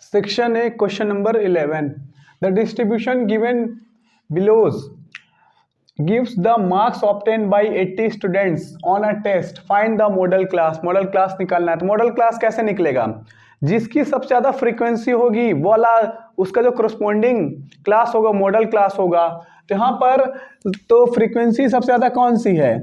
Section A, question number 11. The distribution given below gives the marks obtained by 80 students on a test. Find the model class. Model class निकालना है। तो model class कैसे निकलेगा? जिसकी सबसे ज़्यादा frequency होगी वो वाला उसका जो करस्पॉन्डिंग क्लास होगा मॉडल क्लास होगा। तो यहाँ पर तो फ्रीक्वेंसी सबसे ज़्यादा कौन सी है?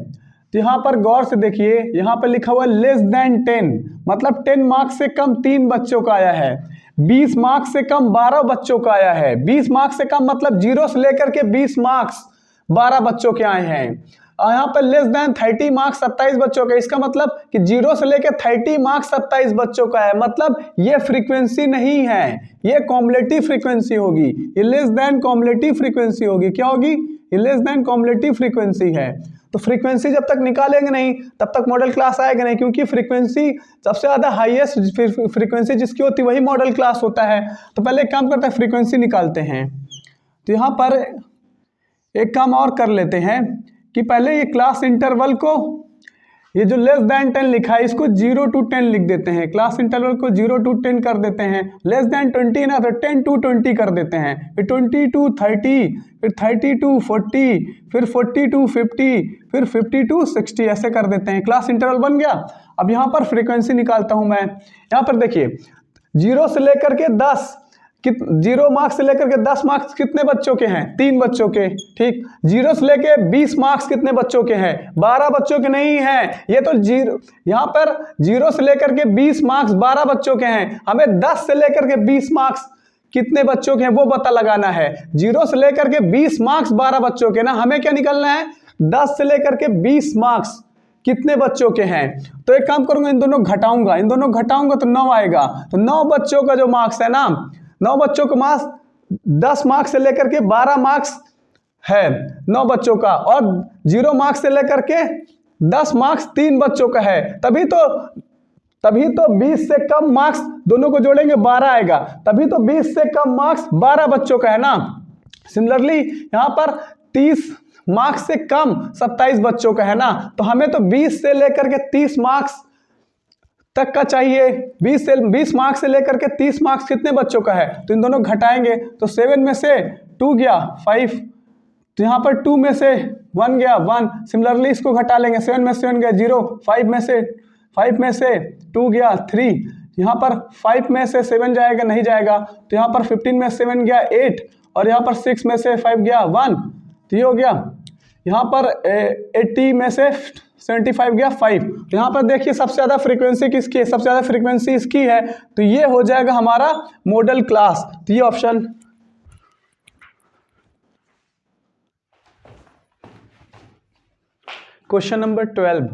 तो यहाँ पर गौर से देखिए, यहाँ पर लिखा हुआ लेस देन 10, मतलब 10 मार्क्स से कम 3 बच्चों का आया है। 20 मार्क्स से कम 12 बच्चों का आया है। 20 मार्क्स से कम मतलब 0 से लेकर के 20 मार्क्स 12 बच्चों के आए हैं। और यहाँ पर लेस देन 30 मार्क्स 27 बच्चों का, इसका मतलब कि 0 से लेकर 30 मार्क्स 27 बच्चों का है। मतलब ये फ्रीक्वेंसी नहीं है, ये कॉम्युलेटिव फ्रीक्वेंसी होगी। ये लेस देन कॉम्युलेटिव फ्रीक्वेंसी होगी। क्या होगी? ये लेस देन कॉम्युलेटिव फ्रीक्वेंसी है। तो फ्रीक्वेंसी जब तक निकालेंगे नहीं तब तक मॉडल क्लास आएगा नहीं, क्योंकि फ्रीक्वेंसी सबसे ज़्यादा हाईएस्ट फ्रीक्वेंसी जिसकी होती है वही मॉडल क्लास होता है। तो पहले एक काम करते हैं, फ्रीक्वेंसी निकालते हैं। तो यहाँ पर एक काम और कर लेते हैं कि पहले ये क्लास इंटरवल को, ये जो लेस देन 10 लिखा है इसको 0 to 10 लिख देते हैं। क्लास इंटरवल को 0 to 10 कर देते हैं। लेस देन 20 ना तो 10 to 20 कर देते हैं। फिर 20 to 30, फिर 30 to 40, फिर 40 to 50, फिर 50 to 60 ऐसे कर देते हैं। क्लास इंटरवल बन गया। अब यहाँ पर फ्रीक्वेंसी निकालता हूँ मैं। यहाँ पर देखिए 0 से लेकर के 10, 0 मार्क्स से लेकर के 10 मार्क्स कितने बच्चों के हैं? 3 बच्चों के। ठीक। 0 से लेकर 20 मार्क्स कितने बच्चों के हैं? 12 बच्चों के नहीं हैं। ये तो यहाँ पर 0 से लेकर के 20 मार्क्स 12 बच्चों के हैं। हमें 10 से लेकर के 20 मार्क्स कितने बच्चों के हैं वो पता लगाना है। 0 से लेकर के 20 मार्क्स 12 बच्चों के ना, हमें क्या निकालना है? 10 से लेकर के 20 मार्क्स कितने बच्चों के हैं। तो एक काम करूंगा, इन दोनों घटाऊंगा तो 9 आएगा। तो 9 बच्चों का जो मार्क्स है ना, 9 बच्चों का मार्क्स 10 मार्क्स से लेकर के 12 मार्क्स है 9 बच्चों का, और 0 मार्क्स से लेकर के 10 मार्क्स 3 बच्चों का है। तभी तो 20 से कम मार्क्स दोनों को जोड़ेंगे 12 आएगा। तभी तो 20 से कम मार्क्स 12 बच्चों का है ना। सिमिलरली यहाँ पर 30 मार्क्स से कम 27 बच्चों का है ना। तो हमें तो 20 से लेकर के 30 मार्क्स तक का चाहिए। 20 मार्क्स से लेकर के 30 मार्क्स कितने बच्चों का है? तो इन दोनों घटाएंगे तो 7 में से 2 गया 5, तो यहाँ पर 2 में से 1 गया 1। सिमिलरली इसको घटा लेंगे, 7 में से 7 गया 0, 5 में से 2 गया 3, यहाँ पर 5 में से 7 जाएगा नहीं जाएगा। तो यहाँ पर 15 में 7 गया 8, और यहाँ पर 6 में से 5 गया 1, तो ये हो गया। यहाँ पर 80 में से 75 गया 5। तो यहाँ पर देखिए सबसे ज़्यादा फ्रीक्वेंसी किसकी है? सबसे ज़्यादा फ्रीक्वेंसी इसकी है। तो ये हो जाएगा हमारा मॉडल क्लास। तो ये option. Question number 12।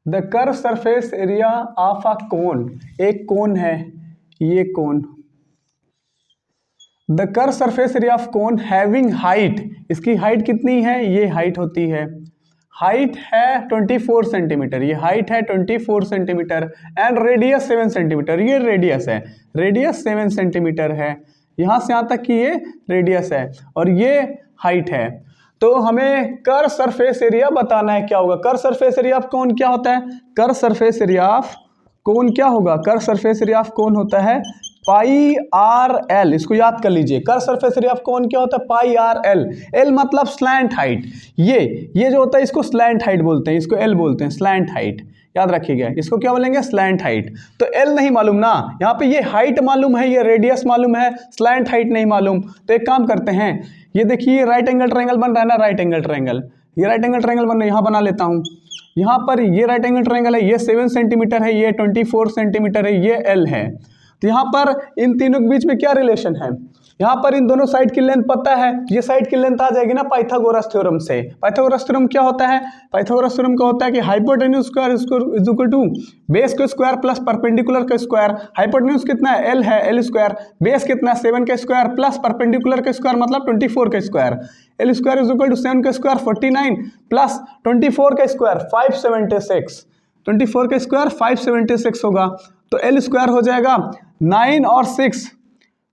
The curve surface area of a cone. एक कोन है, ये cone. The curve surface area of cone having height, इसकी हाइट कितनी है? ये हाइट होती है, हाइट है 24 सेंटीमीटर, ये हाइट है 24 सेंटीमीटर, एंड रेडियस 7 सेंटीमीटर, ये रेडियस है, रेडियस 7 सेंटीमीटर है। यहाँ से यहाँ तक की ये रेडियस है और ये हाइट है। तो हमें कर्व सरफेस एरिया बताना है। क्या होगा? कर्व सरफेस एरिया ऑफ कोन क्या होता है? कर्व सरफेस एरिया ऑफ कोन क्या होगा? कर्व सरफेस एरिया ऑफ कोन होता है पाई आर एल। इसको याद कर लीजिए। कर्व सरफेस एरिया ऑफ कोन क्या होता है? पाई आर एल। एल मतलब स्लैंट हाइट। ये जो होता है इसको स्लैंट हाइट बोलते हैं, इसको एल बोलते हैं, स्लैंट हाइट। याद रखिएगा, इसको क्या बोलेंगे? Slant height. तो एल नहीं मालूम ना, यहाँ पे ये हाइट मालूम है, ये रेडियस मालूम है, स्लैंट हाइट नहीं मालूम। तो एक काम करते हैं, ये देखिए राइट एंगल ट्रायंगल बन रहा है ना, राइट एंगल ट्रायंगल, ये राइट एंगल ट्रायंगल बन रहा है, यहाँ बना लेता हूँ। यहाँ पर ये राइट एंगल ट्रायंगल है, ये 7 सेंटीमीटर है, ये 24 सेंटीमीटर है, ये एल है। तो यहाँ पर इन तीनों के बीच में क्या रिलेशन है? यहाँ पर इन दोनों साइड की लेंथ पता है, ये साइड की लेंथ आ जाएगी ना पाइथागोरस थ्योरम से। पाइथागोरस थ्योरम क्या होता है? पाइथागोरस थ्योरम का होता है कि hypotenuse square is equal to base का स्क्वायर प्लस परपेंडिकुलर का स्क्वायर। हाइपोटेन्यूज कितना है? एल है, एल स्क्वायर। बेस कितना है? 7 का स्क्वायर प्लस परपेंडिकुलर का स्क्वायर मतलब 24 का square. L square is equal to 7 का स्क्वायर 49 प्लस 24 का स्क्वायर 576। 24 का स्क्वायर 576 होगा। तो एल स्क्वायर हो जाएगा 9 और 6,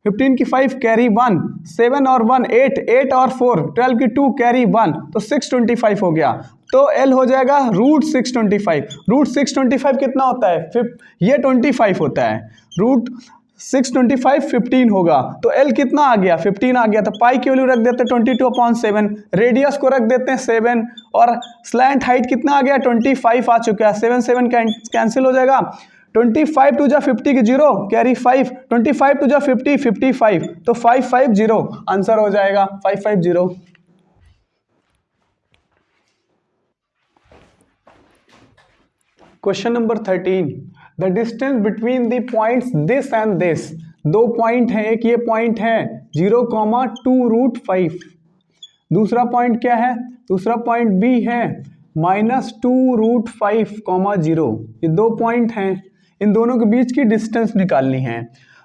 15 की 5 कैरी 1, 7 और 1 8, 8 और 4 12 की 2 कैरी 1, तो 625 हो गया। तो एल हो जाएगा रूट 625। रूट 625 कितना होता है? ये 25 होता है। रूट 625 15 होगा, तो L कितना आ गया 15 आ गया, तो पाई की वैल्यू रख देते हैं 22/7, रेडियस को रख देते हैं 7 और स्लैंट हाइट कितना आ गया 25 आ चुका है, 7 7 कैंसिल हो जाएगा, 25 2 जा 50 की 0 कैरी 5, 25 2 जा 50 55, तो 550 आंसर हो जाएगा 550। Question number 13, the distance between the points this and this, दो पॉइंट है, एक ये पॉइंट है 0,2√5, दूसरा पॉइंट क्या है, दूसरा पॉइंट B है -2√5,0, ये दो पॉइंट हैं, इन दोनों के बीच की डिस्टेंस निकालनी है।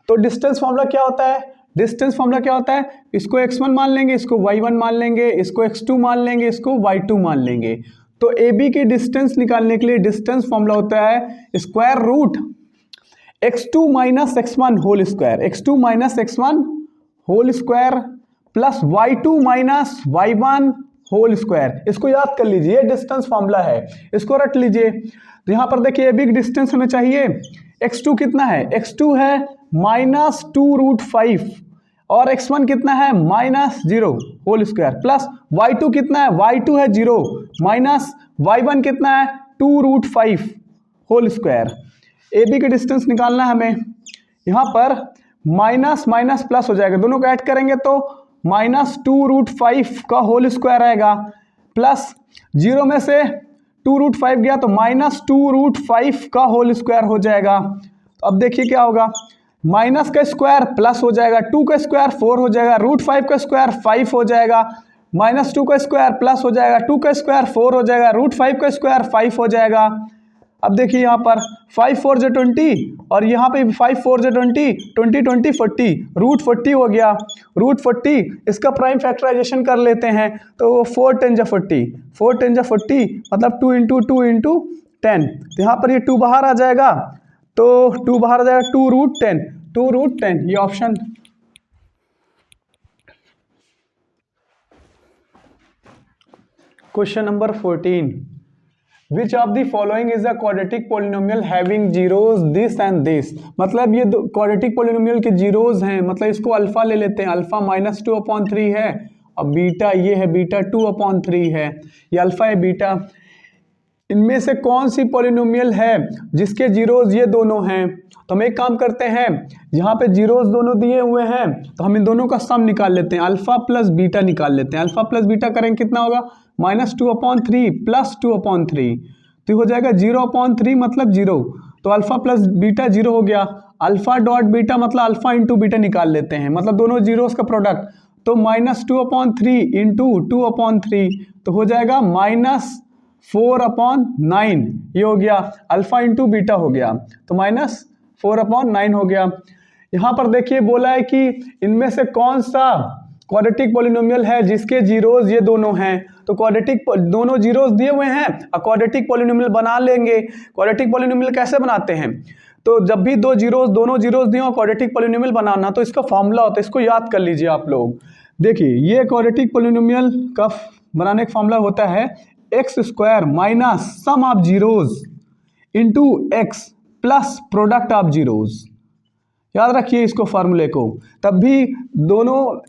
तो डिस्टेंस फॉर्मूला क्या होता है, डिस्टेंस फॉर्मूला क्या होता है, इसको x1 मान लेंगे, इसको y1 मान लेंगे, इसको x2 मान लेंगे, इसको y2 मान लेंगे। तो AB की डिस्टेंस निकालने के लिए डिस्टेंस फॉर्मूला होता है square root x2 minus x1 whole square, x2 minus x1 whole square plus y2 minus y1 whole square. इसको याद कर लीजिए, ये डिस्टेंस फॉर्मूला है, इसको रट लीजिए। तो यहाँ पर देखिए AB की डिस्टेंस हमें चाहिए, x2 कितना है, x2 है -2√5 और x1 कितना है -0 होल स्क्वायर प्लस y2 कितना है, y2 है 0 माइनस y1 कितना है 2√5 होल स्क्वायर। AB की डिस्टेंस निकालना है हमें, यहाँ पर माइनस माइनस प्लस हो जाएगा, दोनों को ऐड करेंगे तो -2√5 का होल स्क्वायर आएगा प्लस 0 में से 2√5 गया तो -2√5 का होल स्क्वायर हो जाएगा। अब देखिए क्या होगा, माइनस का स्क्वायर प्लस हो जाएगा, 2 का स्क्वायर 4 हो जाएगा, √5 का स्क्वायर 5 हो जाएगा, -2 का स्क्वायर प्लस हो जाएगा, 2 का स्क्वायर 4 हो जाएगा, √5 का स्क्वायर 5 हो जाएगा। अब देखिए यहाँ पर 5 4 जो 20 और यहाँ पे 5 4 जो 20 20 20 40, √40 हो गया, √40 इसका प्राइम फैक्टराइजेशन कर लेते हैं तो 4 10 जा 40, 4 10 जा 40 मतलब 2 × 2 × 10, तो यहाँ पर ये 2 बाहर आ जाएगा, तो 2 बाहर आ जाएगा 2√10, 2√10 ये option. Question number 14, which of the following is a quadratic polynomial having zeros this and this, मतलब ये क्वाड्रेटिक पॉलिनोमियल के जीरोज हैं, मतलब इसको अल्फा ले लेते हैं, अल्फा -2/3 है और बीटा ये है बीटा 2/3 है, ये अल्फा है बीटा। इनमें से कौन सी पॉलिनोमियल है जिसके जीरोज ये दोनों हैं, तो हम एक काम करते हैं, यहाँ पे जीरोज दोनों दिए हुए हैं तो हम इन दोनों का सम निकाल लेते हैं, अल्फा प्लस बीटा निकाल लेते हैं, अल्फा प्लस बीटा करेंगे कितना होगा -2/3 प्लस 2/3, तो हो जाएगा 0/3 मतलब 0, तो अल्फा प्लस बीटा 0 हो गया, अल्फा डॉट बीटा मतलब अल्फा इंटू बीटा निकाल लेते हैं, मतलब दोनों जीरोज का प्रोडक्ट, तो -2/3 इंटू 2/3 तो हो जाएगा -4/9, ये हो गया अल्फा इंटू बीटा हो गया, तो -4/9 हो गया। यहाँ पर देखिए बोला है कि इनमें से कौन सा क्वाड्रेटिक पॉलिनोमियल है जिसके जीरोज ये दोनों हैं, तो क्वाड्रेटिक दोनों जीरोज दिए हुए हैं और क्वाड्रेटिक पॉलिनोमियल बना लेंगे। क्वाड्रेटिक पॉलिनोमियल कैसे बनाते हैं, तो जब भी दोनों जीरोज दिए हो क्वाड्रेटिक पॉलिनोमियल बनाना तो इसका फॉर्मूला होता है, इसको याद कर लीजिए आप लोग। देखिए ये क्वाड्रेटिक पॉलिनोमियल का बनाने का फॉर्मूला होता है x² minus sum of zeros into x plus product of zeros. याद रखिए इसको फार्मूले को, तब भी दोनों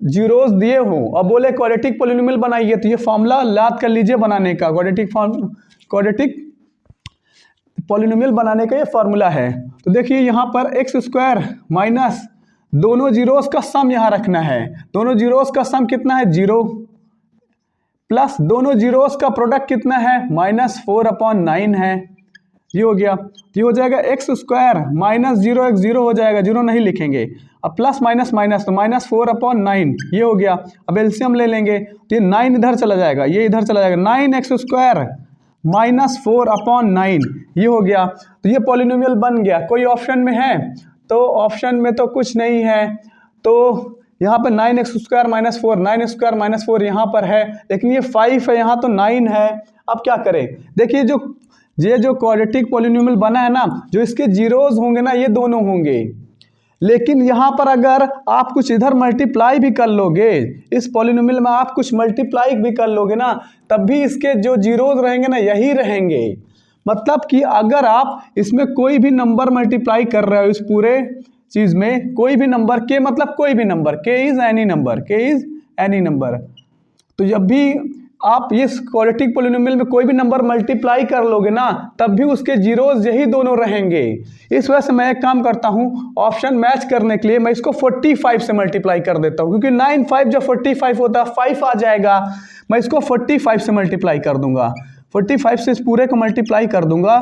जीरोज दिए हों और बोले क्वाड्रेटिक पॉलिनोमियल बनाइए तो ये फॉर्मूला याद कर लीजिए बनाने का, क्वाड्रेटिक पॉलिनोमियल बनाने का ये फार्मूला है। तो देखिए यहाँ पर x² माइनस दोनों जीरोज का सम यहाँ रखना है, दोनों जीरोज का सम कितना है 0 प्लस दोनों जीरोज का प्रोडक्ट कितना है -4/9 है, ये हो गया, ये हो जाएगा x² माइनस 0 x 0 हो जाएगा, 0 नहीं लिखेंगे, अब प्लस माइनस माइनस तो -4/9 ये हो गया। अब एलसीएम ले लेंगे तो ये 9 इधर चला जाएगा, ये इधर चला जाएगा, 9x² माइनस 4/9 ये हो गया। तो ये पॉलिनोमियल बन गया। कोई ऑप्शन में है, तो ऑप्शन में तो कुछ नहीं है, तो यहाँ पर 9x² माइनस 4, 9x² माइनस 4 यहाँ पर है, लेकिन ये 5 है यहाँ तो 9 है। अब क्या करें, देखिए जो क्वाड्रेटिक पॉलिनोमियल बना है ना, जो इसके जीरोज होंगे ना ये दोनों होंगे, लेकिन यहाँ पर अगर आप कुछ इधर मल्टीप्लाई भी कर लोगे, इस पॉलिनोमियल में आप कुछ मल्टीप्लाई भी कर लोगे ना, तब भी इसके जो जीरोज रहेंगे ना यही रहेंगे। मतलब कि अगर आप इसमें कोई भी नंबर मल्टीप्लाई कर रहे हो इस पूरे चीज में कोई भी नंबर, के मतलब कोई भी नंबर, के इज एनी नंबर, के इज एनी नंबर। तो जब भी आप इस क्वाड्रेटिक पॉलिनोमियल में कोई भी नंबर मल्टीप्लाई कर लोगे ना, तब भी उसके जीरोज यही दोनों रहेंगे। इस वजह से मैं एक काम करता हूं, ऑप्शन मैच करने के लिए मैं इसको 45 से मल्टीप्लाई कर देता हूं, क्योंकि 9 5 जब 45 होता है 5 आ जाएगा। मैं इसको 45 से मल्टीप्लाई कर दूंगा, 45 से इस पूरे को मल्टीप्लाई कर दूंगा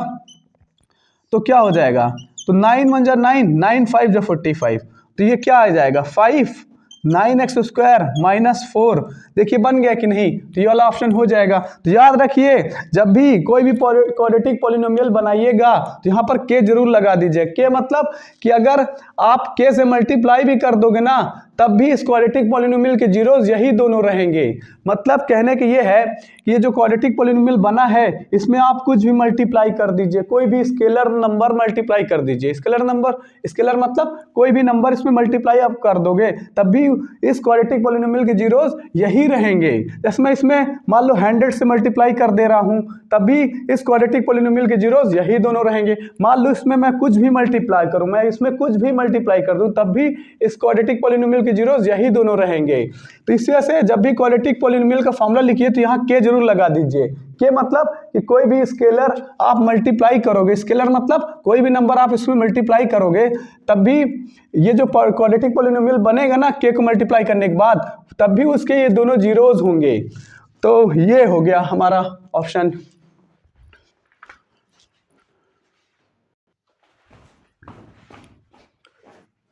तो क्या हो जाएगा, तो 9 1 जा 9, 9 5 जा 45, तो ये क्या आ जाएगा 5 9x स्क्वायर -4। देखिए बन गया कि नहीं, तो ये वाला ऑप्शन हो जाएगा। तो याद रखिए जब भी कोई भी क्वाड्रेटिक पॉलिनोमियल बनाइएगा तो यहाँ पर के जरूर लगा दीजिए। के मतलब कि अगर आप के से मल्टीप्लाई भी कर दोगे ना, तब भी इस क्वाड्रेटिक पॉलिनोमियल के जीरोज यही दोनों रहेंगे। मतलब कहने के ये है कि ये जो क्वाड्रेटिक पॉलिनोमियल बना है इसमें आप कुछ भी मल्टीप्लाई कर दीजिए, कोई भी स्केलर नंबर मल्टीप्लाई कर दीजिए। स्केलर नंबर, स्केलर मतलब कोई भी नंबर इसमें मल्टीप्लाई आप कर दोगे तब भी इस क्वाड्रेटिक पॉलिनोमियल के जीरोज यही रहेंगे। जैसे मैं इसमें मान लो 100 से मल्टीप्लाई कर दे रहा हूं तब भी इस क्वाड्रेटिक पॉलिनोमियल के जीरोज यही दोनों रहेंगे। मान लो इसमें मैं कुछ भी मल्टीप्लाई करूं, मैं इसमें कुछ भी मल्टीप्लाई कर दूं तब भी इस क्वाड्रेटिक पॉलिनोमियल के जीरोज यही दोनों रहेंगे। तो इस वजह से जब भी क्वाड्रेटिक पॉलिनोमियल का फॉर्मूला लिखिए तो यहाँ के जरूर लगा दीजिए। के मतलब कि कोई भी स्केलर आप मल्टीप्लाई करोगे, स्केलर मतलब कोई भी नंबर आप इसमें मल्टीप्लाई करोगे तब भी ये जो क्वाड्रेटिक पॉलिनोमियल बनेगा ना के को मल्टीप्लाई करने के बाद, तब भी उसके ये दोनों जीरोज होंगे। तो ये हो गया हमारा option.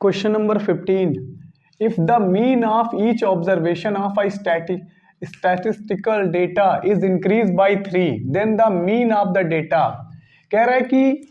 Question number 15, if the mean of each observation of a statistical data is increased by 3 then the mean of the data। कह रहा है कि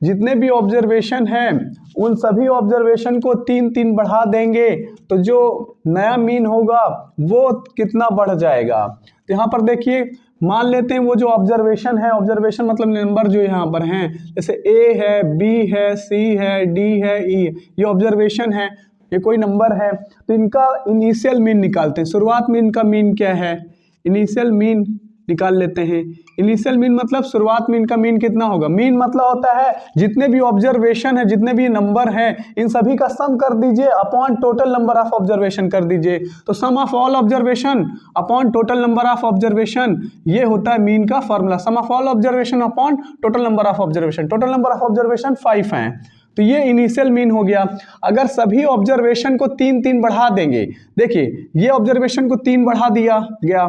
जितने भी ऑब्जर्वेशन हैं उन सभी ऑब्जर्वेशन को 3 बढ़ा देंगे तो जो नया मीन होगा वो कितना बढ़ जाएगा। तो यहाँ पर देखिए मान लेते हैं वो जो ऑब्जर्वेशन है, ऑब्जर्वेशन मतलब नंबर जो यहाँ पर हैं, जैसे ए है, बी है, सी है, डी है, ई, ये ऑब्जर्वेशन है, ये कोई नंबर है। तो इनका इनिशियल मीन निकालते हैं। शुरुआत में इनका मीन क्या है, इनिशियल मीन निकाल लेते हैं। इनिशियल मीन मतलब शुरुआत में इनका मीन कितना होगा। मीन मतलब होता है जितने भी ऑब्जर्वेशन है, जितने भी नंबर हैं, इन सभी का सम कर दीजिए upon total number of observation कर दीजिए। तो sum of all observation upon total number of observation, ये होता है मीन का formula. Sum of all observation upon total number of observation. Total number of observation 5 हैं, तो ये इनिशियल मीन हो गया। अगर सभी ऑब्जर्वेशन को 3 बढ़ा देंगे, देखिए ये ऑब्जर्वेशन को 3 बढ़ा दिया गया,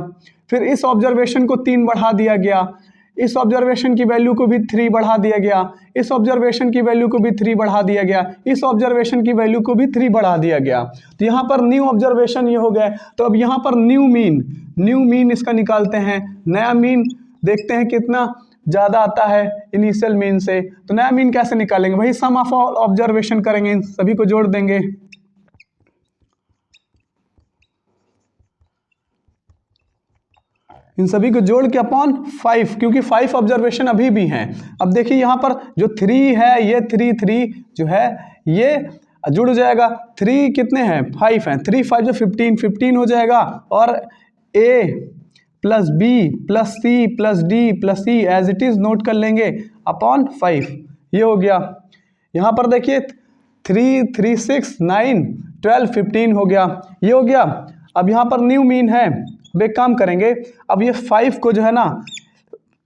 फिर इस ऑब्जर्वेशन को 3 बढ़ा दिया गया, इस ऑब्जर्वेशन की वैल्यू को भी 3 बढ़ा दिया गया, इस ऑब्जर्वेशन की वैल्यू को भी 3 बढ़ा दिया गया, इस ऑब्जर्वेशन की वैल्यू को भी 3 बढ़ा दिया गया। तो यहाँ पर न्यू ऑब्जर्वेशन ये हो गया। तो अब यहाँ पर न्यू मीन इसका निकालते हैं। नया मीन देखते हैं कितना ज़्यादा आता है इनिशियल मीन से। तो नया मीन कैसे निकालेंगे, वही सम ऑफ ऑल ऑब्जर्वेशन करेंगे, इन सभी को जोड़ देंगे। इन सभी को जोड़ के अपॉन 5, क्योंकि 5 ऑब्जर्वेशन अभी भी हैं। अब देखिए यहाँ पर जो 3 है, ये 3 जो है ये जुड़ जाएगा। 3 कितने हैं, 5 हैं, 3 5 जो 15 हो जाएगा। और a plus B plus C plus D plus c as it is note कर लेंगे अपॉन 5, ये हो गया। यहाँ पर देखिए 3 3 6 9 12 15 हो गया, ये हो गया। अब यहाँ पर न्यू मीन है। अब एक काम करेंगे, अब ये 5 को जो है ना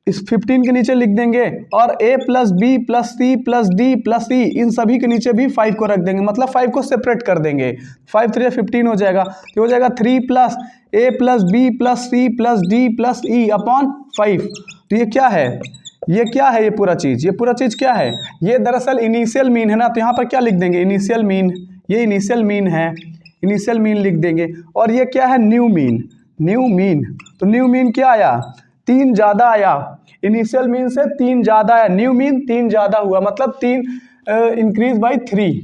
इस 15 के नीचे लिख देंगे और a plus B plus C plus D plus e, इन सभी के नीचे भी 5 को रख देंगे, मतलब 5 को सेपरेट कर देंगे। 5 3 15 हो जाएगा, ये हो जाएगा 3 plus a plus B plus C plus D plus E upon 5। तो ये क्या है, ये क्या है, ये पूरा चीज़ क्या है, ये दरअसल इनिशियल मीन है ना। तो यहाँ पर क्या लिख देंगे, इनिशियल मीन, ये इनिशियल मीन है, इनिशियल मीन लिख देंगे। और ये क्या है, न्यू मीन। तो न्यू मीन क्या आया, 3 ज़्यादा आया, इनिशियल मीन से 3 ज़्यादा आया। न्यू मीन 3 ज़्यादा हुआ, मतलब 3 increase by 3।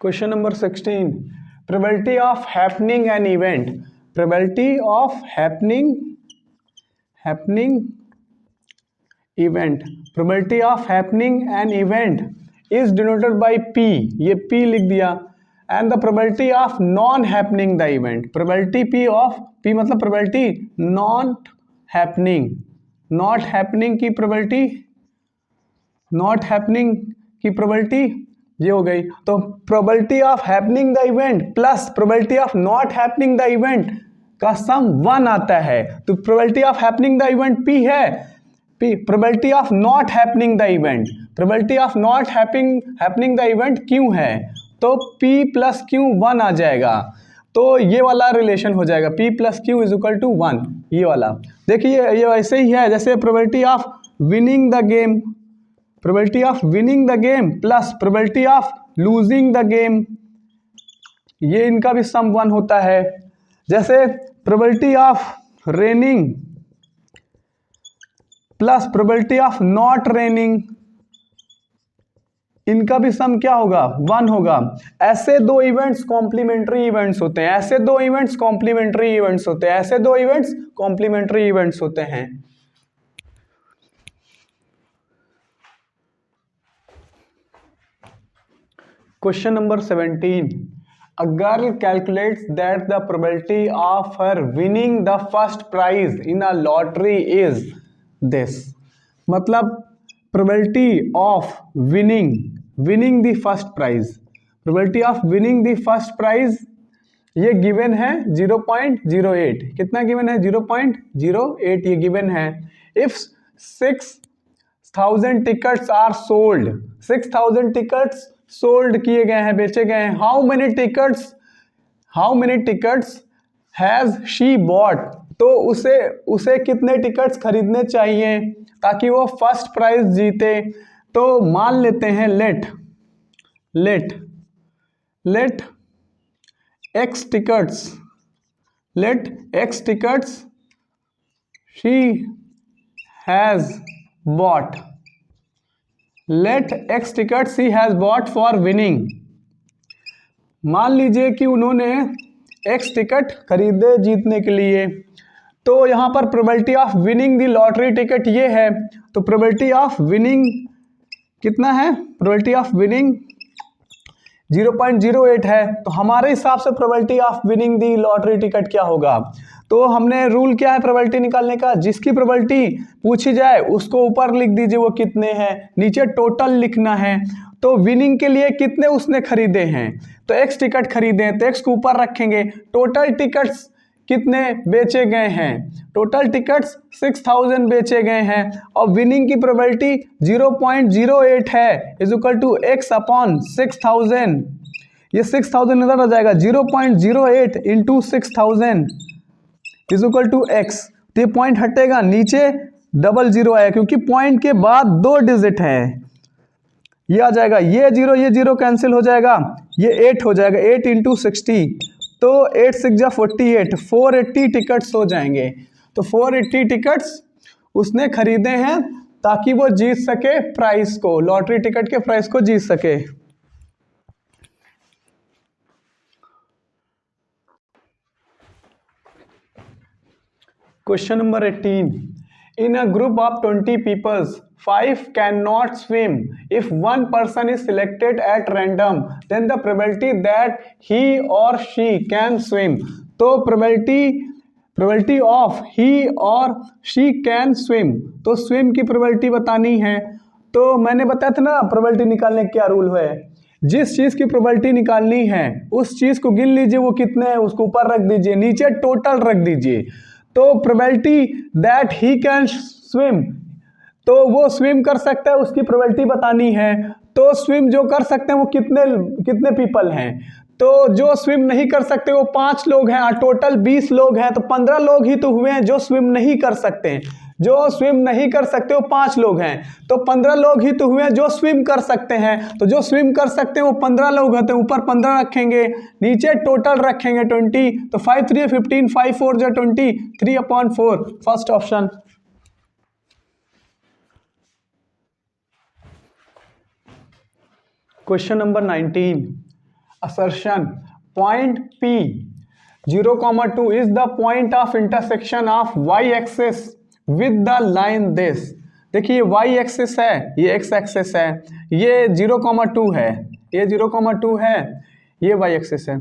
Question number 16, probability of happening an event. Probability of happening event, probability of happening an event is denoted by P, ये P लिख दिया। And the probability of non happening the event, probability P of P मतलब probability non happening not happening की probability ये हो गई। तो probability of happening the event plus probability of not happening the event का सम 1 आता है। तो probability of happening the event P है, P probability of not happening the event, probability of not happening the event Q है, तो P plus Q 1 आ जाएगा। तो ये वाला रिलेशन हो जाएगा P plus Q is equal to 1, ये वाला। देखिए ये वैसे ही है जैसे probability of winning the game, probability of winning the game plus probability of losing the game, ये इनका भी सम 1 होता है। जैसे probability of raining plus probability of not raining, इनका भी सम क्या होगा 1 होगा। ऐसे दो इवेंट्स कॉम्प्लीमेंट्री इवेंट्स होते हैं, ऐसे दो इवेंट्स कॉम्प्लीमेंट्री इवेंट्स होते हैं, ऐसे दो इवेंट्स कॉम्प्लीमेंट्री इवेंट्स होते हैं। Question number 17, a girl calculates that the probability of her winning the first prize in a lottery is this। मतलब probability of winning the first prize, probability of winning the first prize ये given है 0.08, कितना given है 0.08 ये given है। If 6,000 tickets are sold, 6,000 tickets sold किए गए हैं, बेचे गए हैं, how many tickets has she bought, तो उसे कितने टिकट्स खरीदने चाहिए ताकि वो फर्स्ट प्राइज जीते। तो मान लेते हैं late x tickets she has bought, let x tickets she has bought for winning। मान लीजिए कि उन्होंने x टिकट खरीदे जीतने के लिए, तो यहाँ पर probability of winning the lottery ticket ये है, तो प्रोबेबिलिटी ऑफ विनिंग कितना है, प्रोबेबिलिटी ऑफ विनिंग 0.08 है। तो हमारे हिसाब से probability of winning the lottery ticket क्या होगा, तो हमने रूल क्या है प्रोबेबिलिटी निकालने का, जिसकी प्रोबेबिलिटी पूछी जाए उसको ऊपर लिख दीजिए वो कितने हैं, नीचे टोटल लिखना है। तो विनिंग के लिए कितने उसने खरीदे हैं, तो x टिकट खरीदे हैं तो x को ऊपर रखेंगे, टोटल टिकट्स कितने बेचे गए हैं, टोटल टिकट्स 6,000 बेचे गए हैं, और विनिंग की प्रोबेबिलिटी 0.08 है is equal to x upon 6,000, ये 6,000 इधर आ जाएगा, 0.08 into 6,000 is equal to x। तो ये पॉइंट हटेगा, नीचे डबल जीरो आया क्योंकि पॉइंट के बाद 2 डिजिट है, ये आ जाएगा, ये जीरो कैंसिल हो जाएगा, ये 8 हो जाएगा, 8 इंटू 60, तो 8 6 जा 48, 480 टिकट्स हो जाएंगे। तो 480 टिकट्स उसने खरीदे हैं ताकि वो जीत सके प्राइस को, लॉटरी टिकट के प्राइस को जीत सके। Question number 18, in a group of 20 peoples 5 can not swim, if 1 person is selected at random then the probability that he or she can swim। तो प्रोबेबिलिटी ऑफ ही और she can swim, तो swim की probability बतानी है। तो मैंने बताया था ना प्रोबेबिलिटी निकालने का क्या रूल है, जिस चीज़ की प्रोबेबिलिटी निकालनी है उस चीज़ को गिन लीजिए वो कितने हैं, उसको ऊपर रख दीजिए, नीचे टोटल रख ददीजिए। तो probability that he can swim, तो वो स्विम कर सकता है उसकी प्रोबेबिलिटी बतानी है। तो स्विम जो कर सकते हैं वो कितने पीपल हैं, तो जो स्विम नहीं कर सकते वो 5 लोग हैं, टोटल 20 लोग हैं, तो 15 लोग ही तो हुए हैं जो स्विम नहीं कर सकते हैं, जो स्विम नहीं कर सकते वो 5 लोग हैं, तो 15 लोग ही तो हुए हैं जो स्विम कर सकते हैं। तो जो स्विम कर सकते हैं वो 15 लोग होते हैं, ऊपर 15 रखेंगे, नीचे टोटल रखेंगे 20, तो 5 3 15, 5 4 जा 20, 3/4, first option. Question number 19, assertion point P 0,2 is the point of intersection of y-axis with the line this। देखिए y-axis है, ये x-axis है, ये 0,2 है, ये 0,2 है, ये y-axis है।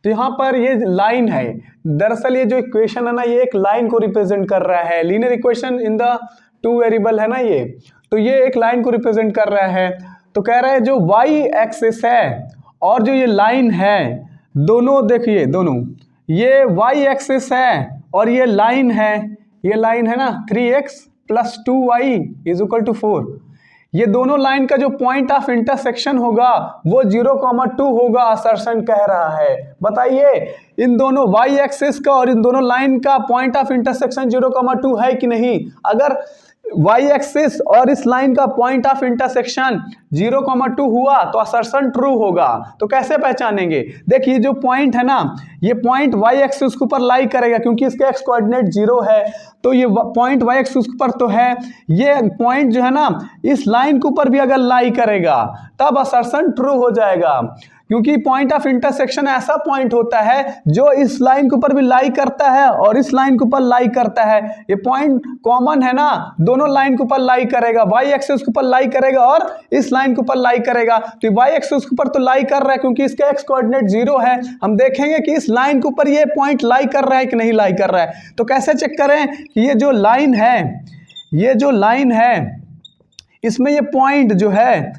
तो यहाँ पर ये लाइन है, दरअसल ये जो इक्वेशन है ना ये एक लाइन को रिप्रेजेंट कर रहा है। Linear equation in the two variable है ना ये, तो ये एक लाइन को रिप्रेजेंट कर रहा है। तो कह रहा है जो y एक्सिस है और जो ये लाइन है दोनों, देखिए दोनों, ये y एक्सिस है और ये लाइन है ना 3x + 2y = 4। ये दोनों लाइन का जो पॉइंट ऑफ इंटरसेक्शन होगा वो 0,2 होगा, असर्शन कह रहा है। बताइए इन दोनों y एक्सिस का और इन दोनों लाइन का पॉइंट ऑफ इंटरसेक्शन 0,2 है कि नहीं? अगर y एक्सिस और इस लाइन का पॉइंट ऑफ इंटरसेक्शन 0,2 हुआ तो असर्शन ट्रू होगा। तो कैसे पहचानेंगे? देखिए जो पॉइंट है ना ये पॉइंट y एक्सिस के ऊपर लाई करेगा क्योंकि इसका x कोऑर्डिनेट 0 है, तो ये पॉइंट y एक्सिस के ऊपर तो है। ये पॉइंट जो है ना इस लाइन के ऊपर भी अगर लाई करेगा तब असर्शन ट्रू हो जाएगा, क्योंकि पॉइंट ऑफ इंटरसेक्शन ऐसा पॉइंट होता है जो इस लाइन के ऊपर भी लाई करता है और इस लाइन के ऊपर लाई करता है। ये पॉइंट कॉमन है ना, दोनों लाइन के ऊपर लाई करेगा, y एक्सिस के ऊपर लाई करेगा और इस लाइन के ऊपर लाई करेगा। तो y एक्सिस के ऊपर तो लाई कर रहा है क्योंकि इसका x कोऑर्डिनेट 0 है। हम देखेंगे कि इस लाइन के ऊपर ये पॉइंट लाई कर रहा है कि नहीं लाई कर रहा है। तो कैसे चेक करें कि ये जो लाइन है इसमें ये पॉइंट जो है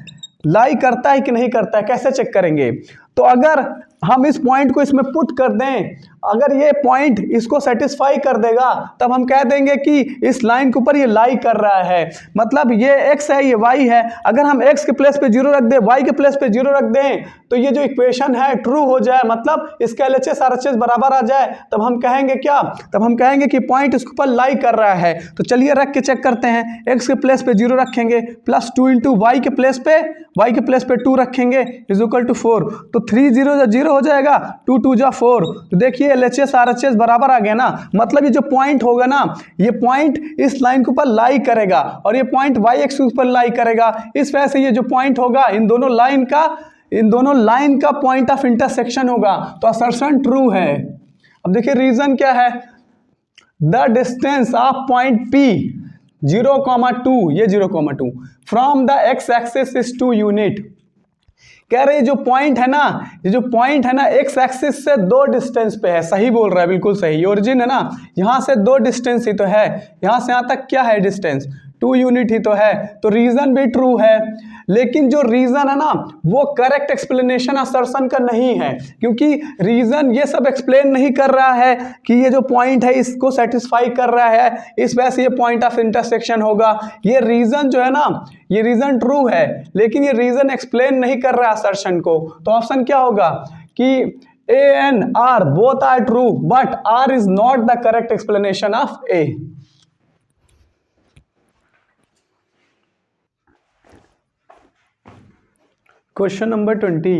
लाई करता है कि नहीं करता है, कैसे चेक करेंगे? तो अगर हम इस पॉइंट को इसमें पुट कर दें, अगर ये पॉइंट इसको सेटिस्फाई कर देगा तब हम कह देंगे कि इस लाइन के ऊपर ये लाई कर रहा है, मतलब ये x है ये y है। अगर हम x के प्लेस पे 0 रख दें, y के प्लेस पे 0 रख दें तो ये जो इक्वेशन है ट्रू हो जाए, मतलब इसका LHS RHS बराबर आ जाए। तब हम कहेंगे क्या? तब हम कहेंगे कि पॉइंट इसके ऊपर लाई कर रहा है। तो चलिए रख के चेक करते हैं। x के प्लेस पे 0 रखेंगे प्लस 2 इंटू y के प्लेस पे 2 रखेंगे = 4। तो 3 0 0 हो जाएगा, 2 2 जा 4। तो देखिए LHS RHS बराबर आ गया ना, मतलब ये जो पॉइंट होगा ना ये पॉइंट इस लाइन के ऊपर लाई करेगा और ये पॉइंट y एक्सिस पर लाई करेगा। इस वजह से ये जो पॉइंट होगा इन दोनों लाइन का पॉइंट ऑफ इंटरसेक्शन होगा, तो असर्शन ट्रू है। अब देखिए रीजन क्या है? The distance of point P 0,2, ये 0,2 from the x axis is 2 unit. कह रहे जो पॉइंट है ना, ये जो पॉइंट है ना x एक्सिस से 2 डिस्टेंस पे है। सही बोल रहा है, बिल्कुल सही। ओरिजिन है ना, यहाँ से 2 डिस्टेंस ही तो है, यहाँ से यहाँ तक क्या है डिस्टेंस? 2 यूनिट ही तो है। तो रीजन भी ट्रू है, लेकिन जो रीजन है ना वो करेक्ट एक्सप्लेनेशन असर्शन का नहीं है, क्योंकि रीजन ये सब एक्सप्लेन नहीं कर रहा है कि ये जो पॉइंट है इसको सेटिस्फाई कर रहा है, इस वजह से ये पॉइंट ऑफ इंटरसेक्शन होगा। ये रीजन जो है ना ये रीजन ट्रू है, लेकिन ये रीजन एक्सप्लेन नहीं कर रहा असर्शन को। तो ऑप्शन क्या होगा कि A and R both are true but R is not the correct explanation of A। Question number 20.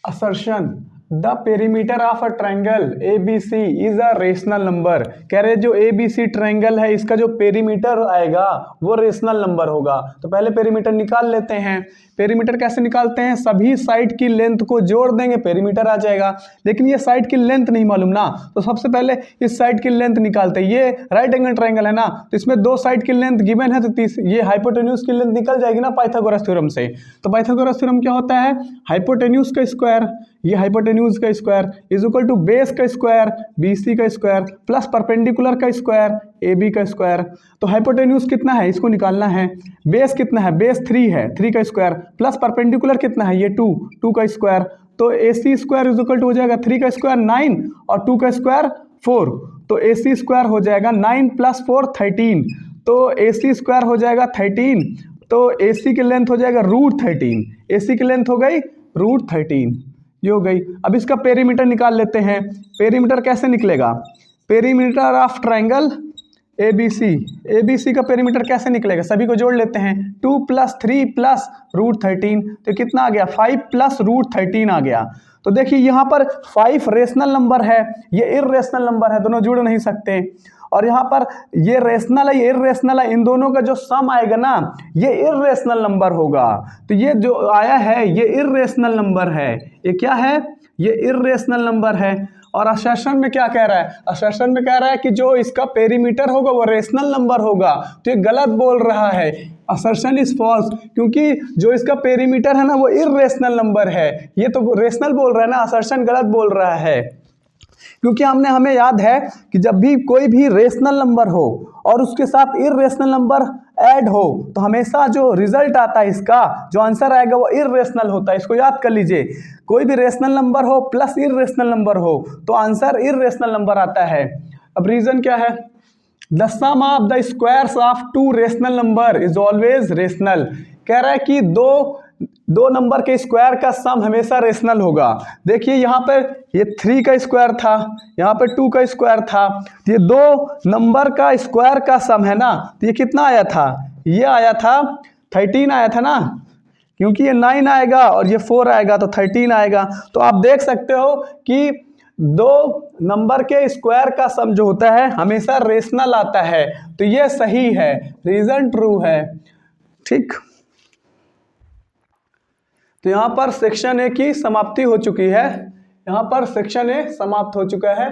Assertion: the perimeter of a triangle ABC is a rational number। कह रहे जो ABC ट्रायंगल है इसका जो perimeter आएगा वो rational number होगा। तो पहले पेरीमीटर निकाल लेते हैं। पेरीमीटर कैसे निकालते हैं? सभी साइड की लेंथ को जोड़ देंगे, पेरीमीटर आ जाएगा। लेकिन ये साइड की लेंथ नहीं मालूम ना, तो सबसे पहले इस साइड की लेंथ निकालते हैं। ये राइट एंगल ट्रायंगल है ना, तो इसमें 2 साइड की लेंथ गिवन है, तो ये हाइपोटेन्यूज की लेंथ निकल जाएगी ना पाइथागोरस थ्योरम से। तो पाइथागोरस थ्योरम क्या होता है? हाइपोटेन्यूज का स्क्वायर, ये हाइपोटेन्यूज का स्क्वायर = बेस का स्क्वायर BC का स्क्वायर प्लस परपेंडिकुलर का स्क्वायर AB का स्क्वायर। तो हाइपोटेन्यूज कितना है इसको निकालना है। बेस कितना है? बेस 3 है, 3 का स्क्वायर प्लस परपेंडिकुलर कितना है? ये 2 का स्क्वायर। तो AC स्क्वायर = हो जाएगा 3 का स्क्वायर 9 और 2 का स्क्वायर 4। तो AC स्क्वायर हो जाएगा 9 + 4 13। तो AC स्क्वायर हो जाएगा 13। तो AC की लेंथ हो जाएगा √13। AC की लेंथ हो गई √13, ये हो गई। अब इसका पेरीमीटर निकाल लेते हैं। पेरीमीटर कैसे निकलेगा? पेरीमीटर ऑफ ट्रायंगल ABC का पेरीमीटर कैसे निकलेगा? सभी को जोड़ लेते हैं। 2 + 3 + √13, तो कितना आ गया? 5 + √13 आ गया। तो देखिए यहाँ पर 5 रेशनल नंबर है, ये इर्रेशनल नंबर है, दोनों जुड़ नहीं सकते। और यहाँ पर ये रेशनल है, ये इर्रेशनल है, इन दोनों का जो सम आएगा ना ये इर्रेशनल नंबर होगा। तो ये जो आया है ये इर्रेशनल नंबर है। ये क्या है? ये इर्रेशनल नंबर है। और असर्शन में क्या कह रहा है, असर्शन में कह रहा है कि जो इसका पेरीमीटर होगा वो रेशनल नंबर होगा, तो ये गलत बोल रहा है। असर्शन इज फॉल्स, क्योंकि जो इसका पेरीमीटर है ना वो इर्रेशनल नंबर है, ये तो रेशनल बोल रहा है ना, असर्शन गलत बोल रहा है। क्योंकि हमें याद है कि जब भी कोई भी रेशनल नंबर हो और उसके साथ इर्रेशनल नंबर ऐड हो तो हमेशा जो रिजल्ट आता है, इसका जो आंसर आएगा वो इर्रेशनल होता है। इसको याद कर लीजिए, कोई भी रेशनल नंबर हो प्लस इर्रेशनल नंबर हो तो आंसर इर्रेशनल नंबर आता है। अब रीजन क्या है, the sum of the squares of two rational number is always rational. कह रहा है कि दो नंबर के स्क्वायर का सम हमेशा रेशनल होगा। देखिए यहाँ पर ये 3 का स्क्वायर था, यहाँ पर 2 का स्क्वायर था, ये दो नंबर का स्क्वायर का सम है ना, तो ये कितना आया था, ये आया था 13 आया था ना, क्योंकि ये 9 आएगा और ये 4 आएगा तो 13 आएगा। तो आप देख सकते हो कि दो नंबर के स्क्वायर का सम जो होता है हमेशा रेशनल आता है, तो ये सही है, रीजन ट्रू है। ठीक, तो यहाँ पर सेक्शन ए की समाप्ति हो चुकी है, यहाँ पर सेक्शन ए समाप्त हो चुका है।